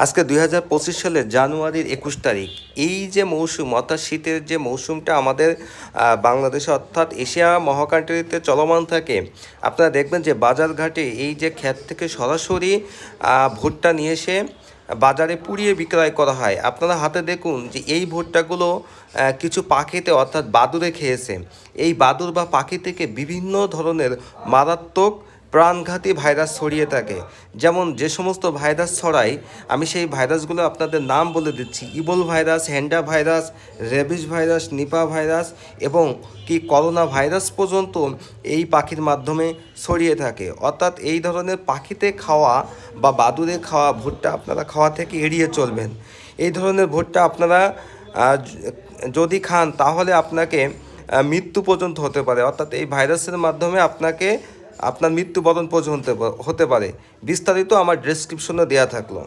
আজকে ২০২৫ সালের জানুয়ারির ২১ তারিখ। এই যে মৌসুম অর্থাৎ শীতের যে মৌসুমটা আমাদের বাংলাদেশে অর্থাৎ এশিয়া মহাকান্ট্রিতে চলমান থাকে, আপনারা দেখবেন যে বাজারঘাটে এই যে ক্ষেত থেকে সরাসরি ভুট্টা নিয়ে এসে বাজারে পুড়িয়ে বিক্রয় করা হয়। আপনারা হাতে দেখুন যে এই ভুট্টাগুলো কিছু পাখিতে অর্থাৎ বাদুড়ে খেয়েছে। এই বাদুড় বা পাখি থেকে বিভিন্ন ধরনের মারাত্মক প্রাণঘাতী ভাইরাস ছড়িয়ে থাকে। যেমন যে সমস্ত ভাইরাস ছড়ায়, আমি সেই ভাইরাসগুলো আপনাদের নাম বলে দিচ্ছি: Ebola virus, hanta virus, rabies virus, Nipah virus এবং কি করোনা ভাইরাস পর্যন্ত এই পাখির মাধ্যমে ছড়িয়ে থাকে। অর্থাৎ এই ধরনের পাখিতে খাওয়া বা বাদুড়ে খাওয়া ভুট্টা আপনারা খাওয়া থেকে এড়িয়ে চলবেন। এই ধরনের ভুট্টা আপনারা যদি খান তাহলে আপনাকে মৃত্যু পর্যন্ত হতে পারে। অর্থাৎ এই ভাইরাসের মাধ্যমে আপনার মৃত্যুবরণ পর্যন্ত হতে পারে। বিস্তারিত আমার ডেসক্রিপশনে দেওয়া থাকলো।